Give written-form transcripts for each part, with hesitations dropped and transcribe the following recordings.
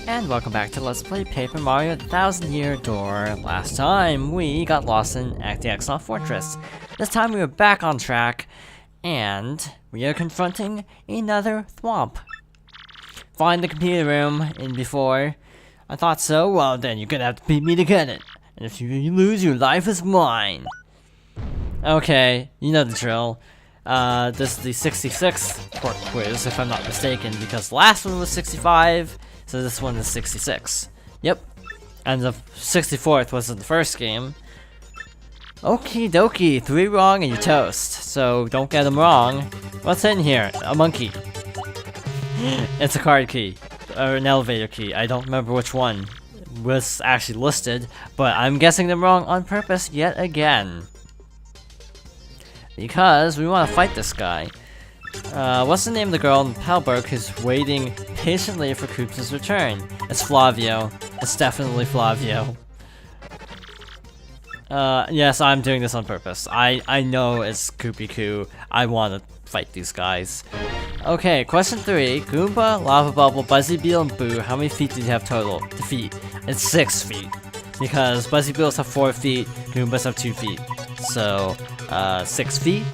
and welcome back to Let's Play Paper Mario The Thousand Year Door. Last time, we got lost in the X-Naut Fortress. This time we are back on track, and we are confronting another thwomp. Find the computer room in before. I thought so, well then you're gonna have to beat me to get it. And if you lose, your life is mine. Okay, you know the drill. This is the 66th port quiz, if I'm not mistaken, because the last one was 65, so this one is 66. Yep. And the 64th was in the first game. Okie dokie, 3 wrong and you're toast, so don't get them wrong. What's in here? A monkey. It's a card key, or an elevator key. I don't remember which one was actually listed, but I'm guessing them wrong on purpose yet again. Because we want to fight this guy. What's the name of the girl in Palberg who's waiting patiently for Koops' return? It's Flavio. It's definitely Flavio. Yes, I'm doing this on purpose. I know it's Koopy Koo. I want to fight these guys. Okay, question 3. Goomba, Lava Bubble, Buzzy Beetle, and Boo. How many feet do you have total? The feet. It's 6 feet. Because Buzzy Beetles have 4 feet, Goombas have 2 feet. So, 6 feet.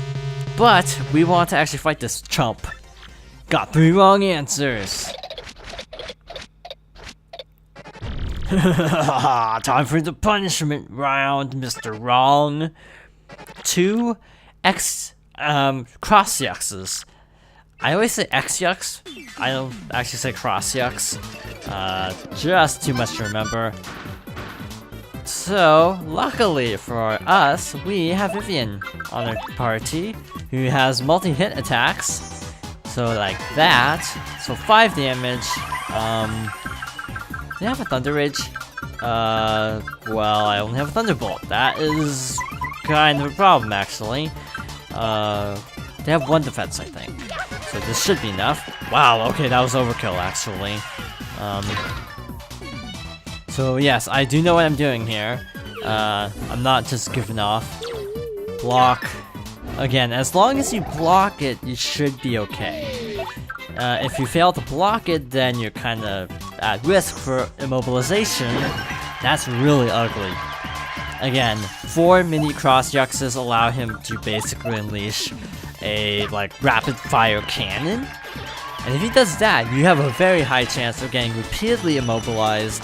But we want to actually fight this chump. Got 3 wrong answers. Time for the punishment round, Mr. Wrong. 2 Cross-Yuxes. I always say X-Yux. I don't actually say Cross-Yux. Just too much to remember. So, luckily for us, we have Vivian on our party, who has multi-hit attacks. So like that. So 5 damage. Do they have a Thunder Rage? Well, I only have a Thunderbolt. That is kind of a problem, actually. They have 1 defense, I think. So this should be enough. Wow, okay, that was overkill, actually. So yes, I do know what I'm doing here. I'm not just giving off. Block. Again, as long as you block it, you should be okay. If you fail to block it, then you're kind of at risk for immobilization. That's really ugly. Again, 4 mini Cross-Yuxes allow him to basically unleash a rapid fire cannon. And if he does that, you have a very high chance of getting repeatedly immobilized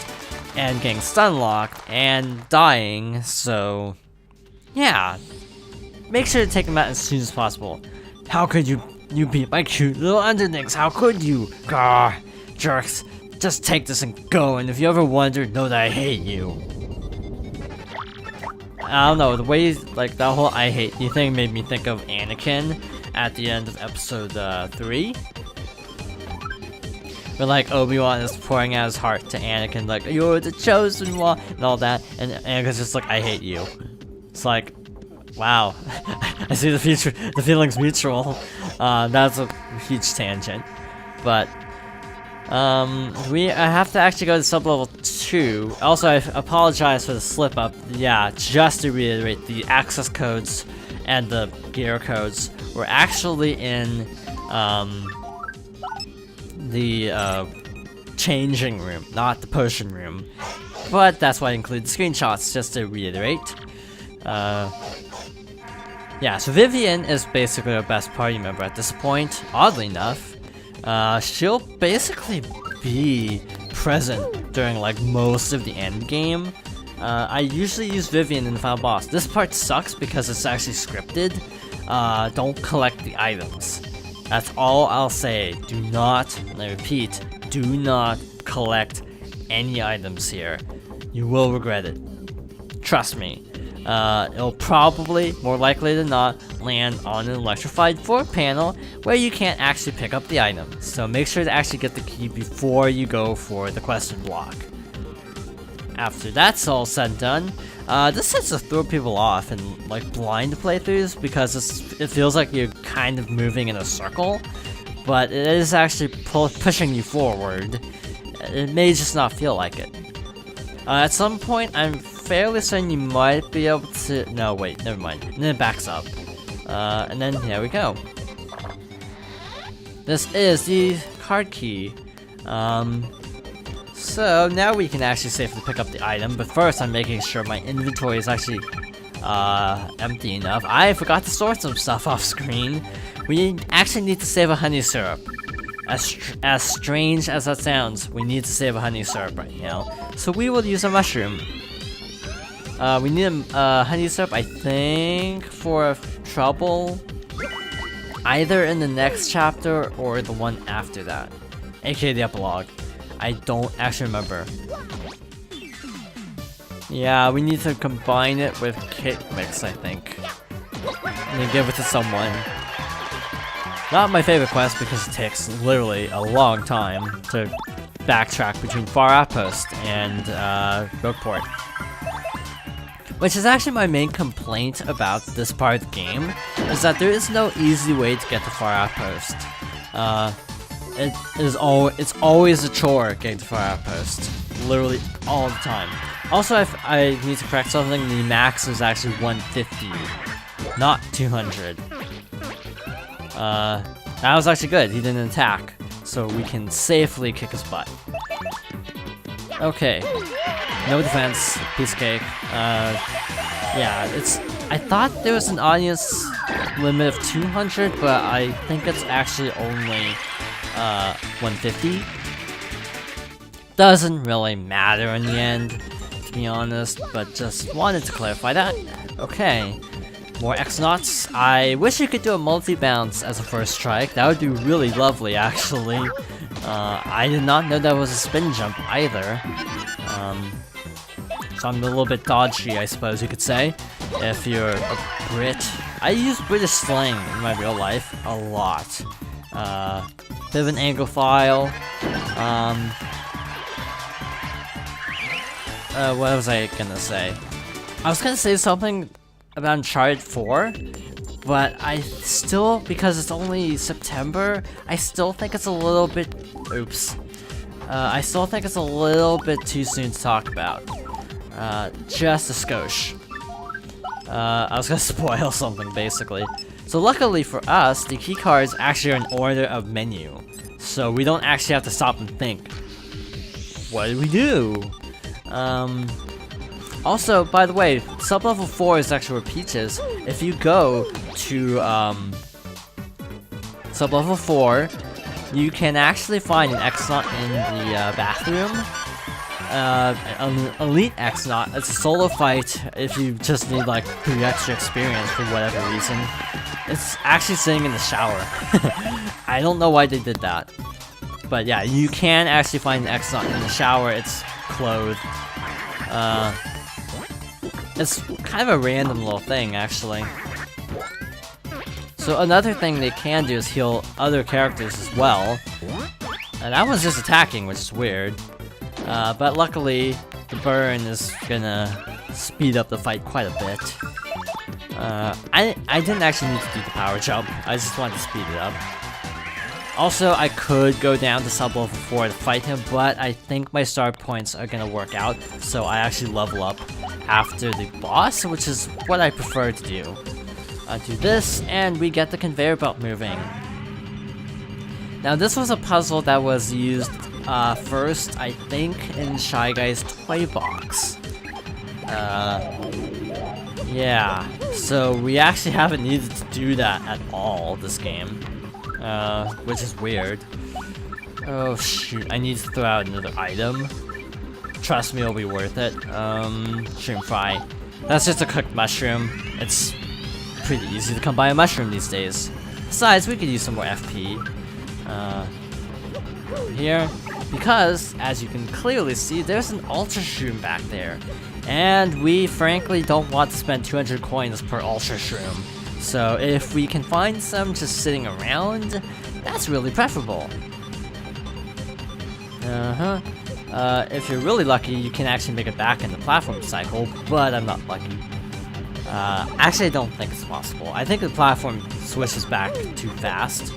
and getting stun locked and dying, so yeah. Make sure to take him out as soon as possible. How could you beat my cute little underlings? How could you? Gah, jerks. Just take this and go, and if you ever wonder, know that I hate you. I don't know, the way, that whole I hate you thing made me think of Anakin at the end of episode 3. Where Obi-Wan is pouring out his heart to Anakin, you're the chosen one, and all that, and Anakin's just I hate you. It's wow. I see the future, the feeling's mutual. That's a huge tangent. But, I have to actually go to sub-level 2. Also, I apologize for the slip-up. Yeah, just to reiterate, the access codes and the gear codes were actually in, the changing room, not the potion room. But that's why I include screenshots, just to reiterate. Yeah, so Vivian is basically our best party member at this point, oddly enough. She'll basically be present during most of the end game. I usually use Vivian in the final boss. This part sucks because it's actually scripted. Don't collect the items. That's all I'll say. Do not, and I repeat, do not collect any items here. You will regret it. Trust me. It'll probably, more likely than not, land on an electrified 4 panel where you can't actually pick up the item. So make sure to actually get the key before you go for the question block. After that's all said and done, this tends to throw people off in blind playthroughs because it feels like you're kind of moving in a circle, but it is actually pushing you forward. It may just not feel like it. At some point, I'm fairly certain you might be able to. No, wait, never mind. And then it backs up, and then here we go. This is the card key. So now we can actually safely pick up the item, but first I'm making sure my inventory is actually empty enough. I forgot to store some stuff off screen. We actually need to save a honey syrup. As strange as that sounds, we need to save a honey syrup right now. So we will use a mushroom. We need a honey syrup, I think, for trouble. Either in the next chapter or the one after that. AKA the epilogue. I don't actually remember. Yeah, we need to combine it with Cake Mix, I think. And then give it to someone. Not my favorite quest because it takes literally a long time to backtrack between Far Outpost and Rogueport. Which is actually my main complaint about this part of the game, is that there is no easy way to get to Far Outpost. It's always a chore getting to Far Outpost. Literally all the time. Also, I need to correct something, the max is actually 150, not 200. That was actually good, he didn't attack, so we can safely kick his butt. Okay, no defense, piece of cake. Yeah, I thought there was an audience limit of 200, but I think it's actually only 150. Doesn't really matter in the end, to be honest, but just wanted to clarify that. Okay, more X-Nauts. I wish you could do a multi-bounce as a first strike. That would be really lovely, actually. I did not know that was a spin jump either. So I'm a little bit dodgy, I suppose you could say, if you're a Brit. I use British slang in my real life a lot. Bit of an Anglophile. What was I gonna say? I was gonna say something about Uncharted 4, but I still, because it's only September, I still think it's a little bit... Oops. I still think it's a little bit too soon to talk about. Just a skosh. I was gonna spoil something, basically. So luckily for us, the keycards actually are in order of menu. So we don't actually have to stop and think, what do we do? Also, by the way, sub-level 4 is actually where Peach is. If you go to, sub-level 4, you can actually find an X-Naut in the, bathroom. An elite X-Naut. It's a solo fight if you just need, like, 3 extra experience for whatever reason. It's actually sitting in the shower. I don't know why they did that. But yeah, you can actually find an X-Naut in the shower. It's clothed. It's kind of a random little thing, actually. So another thing they can do is heal other characters as well. And that one's just attacking, which is weird. But luckily, the burn is gonna speed up the fight quite a bit. I didn't actually need to do the power jump. I just wanted to speed it up. Also, I could go down to sub-level 4 to fight him, but I think my star points are gonna work out, so I actually level up after the boss, which is what I prefer to do. Do this, and we get the conveyor belt moving. Now, this was a puzzle that was used first, I think, in Shy Guy's toy box. Yeah, so we actually haven't needed to do that at all this game. Which is weird. Oh shoot, I need to throw out another item. Trust me, it'll be worth it. Shroom fry. That's just a cooked mushroom. It's pretty easy to come by a mushroom these days. Besides, we could use some more FP. Here. Because, as you can clearly see, there's an Ultra Shroom back there. And we frankly don't want to spend 200 coins per Ultra Shroom. So if we can find some just sitting around, that's really preferable. If you're really lucky, you can actually make it back in the platform cycle, but I'm not lucky. Actually, I don't think it's possible. I think the platform switches back too fast.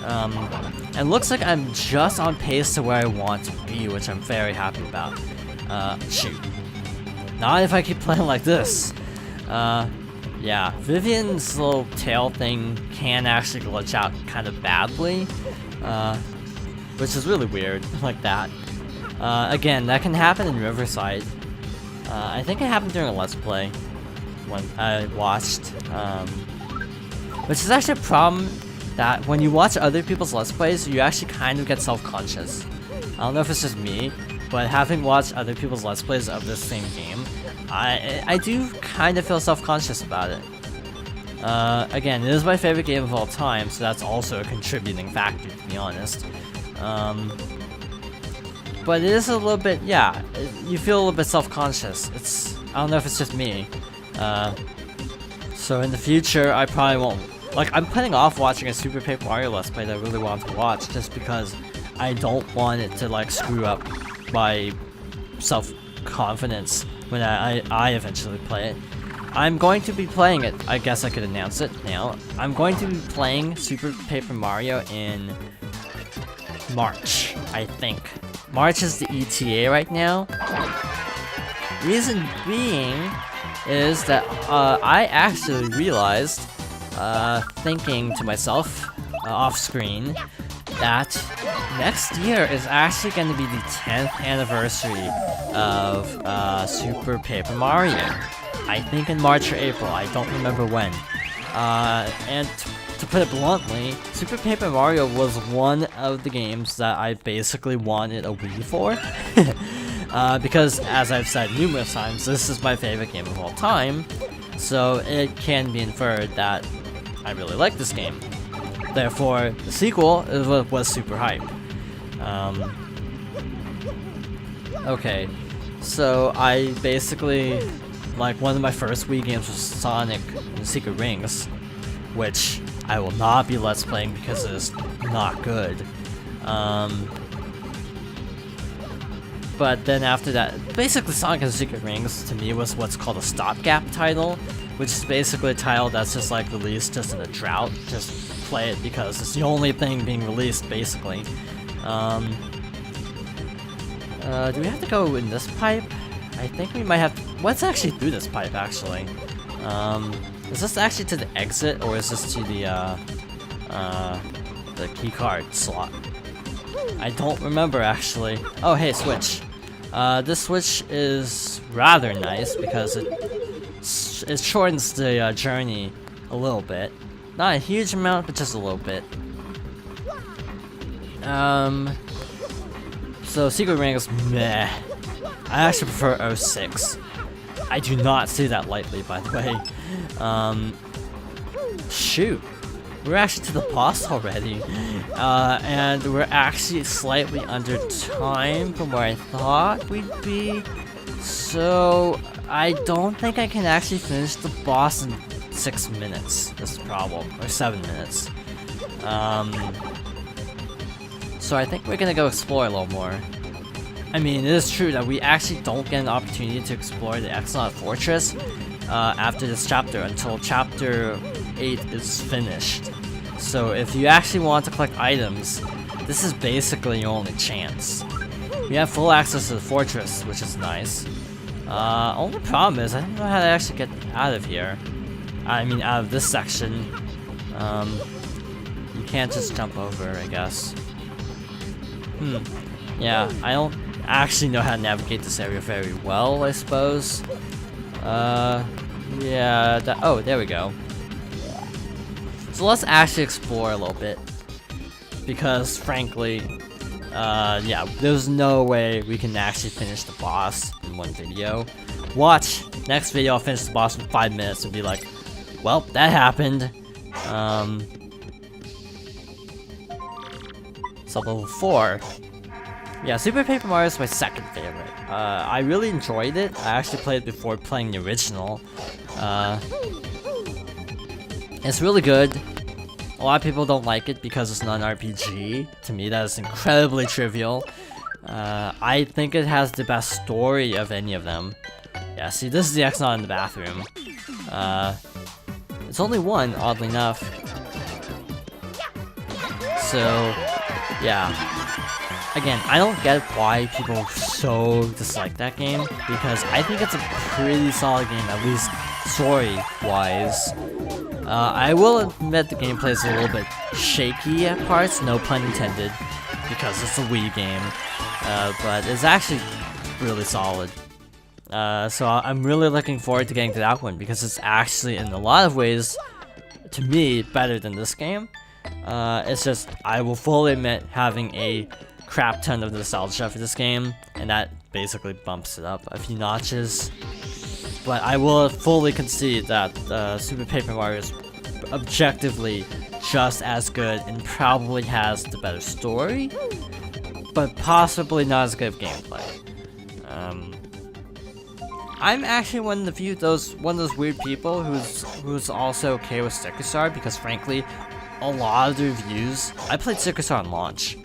And looks like I'm just on pace to where I want to be, which I'm very happy about. Shoot. Not if I keep playing like this. Yeah, Vivian's little tail thing can actually glitch out kind of badly, which is really weird, like that. Again, that can happen in Riverside. I think it happened during a Let's Play when I watched, which is actually a problem that when you watch other people's Let's Plays, you actually kind of get self-conscious. I don't know if it's just me, but having watched other people's Let's Plays of this same game, I do kind of feel self-conscious about it. Again, it is my favorite game of all time, so that's also a contributing factor, to be honest. But it is a little bit, yeah, you feel a little bit self-conscious. I don't know if it's just me. So in the future, I probably won't. Like, I'm putting off watching a Super Paper Mario Let's Play that I really want to watch just because I don't want it to, like, screw up my self-confidence when I eventually play it. I'm going to be playing it. I guess I could announce it now. I'm going to be playing Super Paper Mario in March, I think. March is the ETA right now. Reason being is that I actually realized, thinking to myself off screen, that next year is actually going to be the 10th anniversary of Super Paper Mario. I think in March or April, I don't remember when. And to put it bluntly, Super Paper Mario was one of the games that I basically wanted a Wii for. Because, as I've said numerous times, this is my favorite game of all time, so it can be inferred that I really like this game. Therefore, the sequel was super hype. Okay, so I basically, like, one of my first Wii games was Sonic and the Secret Rings, which I will not be Let's Playing because it is not good. But then after that, basically Sonic and the Secret Rings to me was what's called a stopgap title, which is basically a title that's just like released just in a drought. Just play it because it's the only thing being released, basically. Do we have to go in this pipe? I think we might have to. What's actually through this pipe, actually? Is this actually to the exit, or is this to the keycard slot? I don't remember, actually. Oh, hey, switch. This switch is rather nice because it shortens the journey a little bit. Not a huge amount, but just a little bit. So Secret Rings, meh. I actually prefer 06. I do not say that lightly, by the way. Shoot. We're actually to the boss already. And we're actually slightly under time from where I thought we'd be. So I don't think I can actually finish the boss in 6 minutes. That's the problem. Or 7 minutes. So I think we're gonna go explore a little more. I mean, it is true that we actually don't get an opportunity to explore the X-Naut Fortress after this chapter until chapter 8 is finished. So if you actually want to collect items, this is basically your only chance. We have full access to the fortress, which is nice. Only problem is I don't know how to actually get out of here. I mean, out of this section. You can't just jump over, I guess. Yeah, I don't actually know how to navigate this area very well, I suppose. Yeah, oh, there we go. So let's actually explore a little bit. Because, frankly, yeah, there's no way we can actually finish the boss in one video. Watch! Next video I'll finish the boss in 5 minutes and be like, well, that happened. So level 4. Yeah, Super Paper Mario is my second favorite. I really enjoyed it. I actually played it before playing the original. It's really good. A lot of people don't like it because it's not an RPG. To me, that is incredibly trivial. I think it has the best story of any of them. Yeah, see, this is the X-Naut in the bathroom. It's only one, oddly enough. So, yeah. Again, I don't get why people so dislike that game, because I think it's a pretty solid game, at least story-wise. I will admit the gameplay is a little bit shaky at parts, no pun intended, because it's a Wii game. but it's actually really solid. So I'm really looking forward to getting to that one because it's actually in a lot of ways, to me, better than this game. It's just, I will fully admit, having a crap ton of nostalgia for this game, and that basically bumps it up a few notches. But I will fully concede that Super Paper Mario is objectively just as good and probably has the better story, but possibly not as good of gameplay. I'm actually one of those weird people who's also okay with Sticker Star because frankly, a lot of the reviews, I played Sticker Star on launch,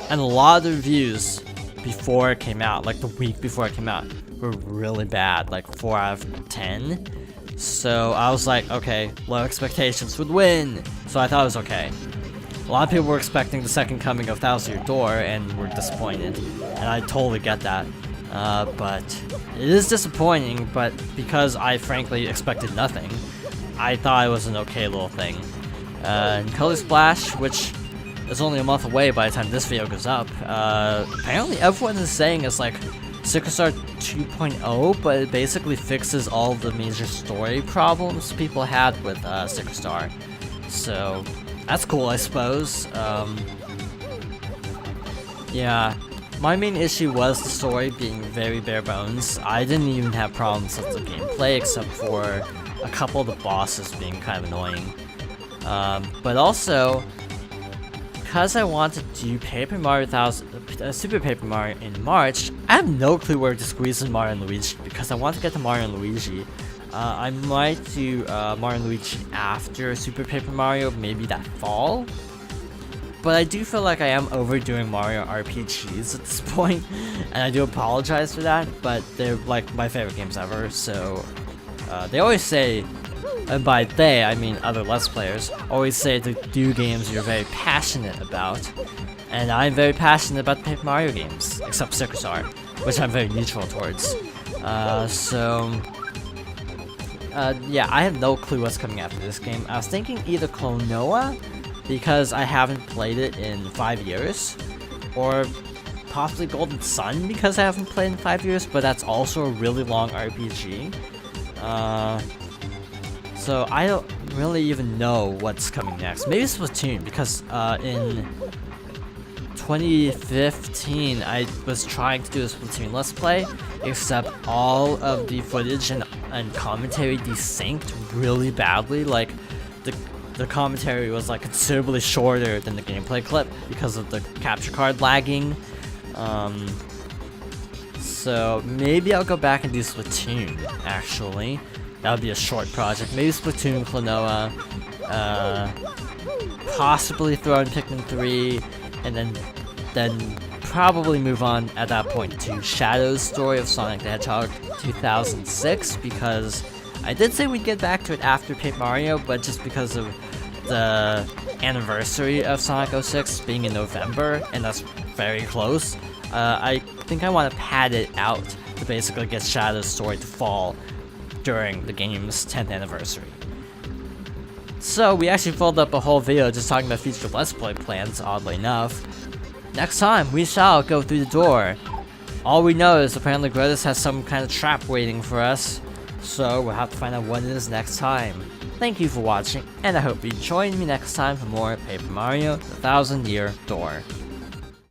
and a lot of the reviews before it came out, like the week before it came out, were really bad, like 4 out of 10. So I was like, okay, low expectations would win. So I thought it was okay. A lot of people were expecting the second coming of Thousand Year Door and were disappointed, and I totally get that. But it is disappointing, but because I frankly expected nothing, I thought it was an okay little thing. And Color Splash, which is only a month away by the time this video goes up, apparently everyone is saying it's like Sticker Star 2.0, but it basically fixes all the major story problems people had with Sticker Star. So that's cool, I suppose. Yeah, my main issue was the story being very bare bones. I didn't even have problems with the gameplay except for a couple of the bosses being kind of annoying. But also, because I wanted to do Super Paper Mario in March, I have no clue where to squeeze in Mario and Luigi because I want to get to Mario and Luigi. I might do Mario and Luigi after Super Paper Mario, maybe that fall. But I do feel like I am overdoing Mario RPGs at this point, and I do apologize for that, but they're like my favorite games ever, so they always say, and by they, I mean other Let's Players, always say to do games you're very passionate about, and I'm very passionate about the Paper Mario games, except Sticker Star, which I'm very neutral towards. Yeah, I have no clue what's coming after this game. I was thinking either Klonoa, because I haven't played it in 5 years, or possibly Golden Sun because I haven't played in 5 years, but that's also a really long RPG. So I don't really even know what's coming next. Maybe Splatoon, because in 2015 I was trying to do a Splatoon Let's Play, except all of the footage and commentary desynced really badly. Like the commentary was like considerably shorter than the gameplay clip because of the capture card lagging. So maybe I'll go back and do Splatoon, actually. That would be a short project. Maybe Splatoon, Klonoa, possibly throw in Pikmin 3, and then probably move on at that point to Shadow's story of Sonic the Hedgehog 2006, because I did say we'd get back to it after Paper Mario, but just because of the anniversary of Sonic 06 being in November, and that's very close, I think I want to pad it out to basically get Shadow's story to fall during the game's 10th anniversary. So we actually filled up a whole video just talking about future Let's Play plans, oddly enough. Next time, we shall go through the door. All we know is apparently Grottis has some kind of trap waiting for us, so we'll have to find out what it is next time. Thank you for watching, and I hope you join me next time for more Paper Mario: The Thousand Year Door.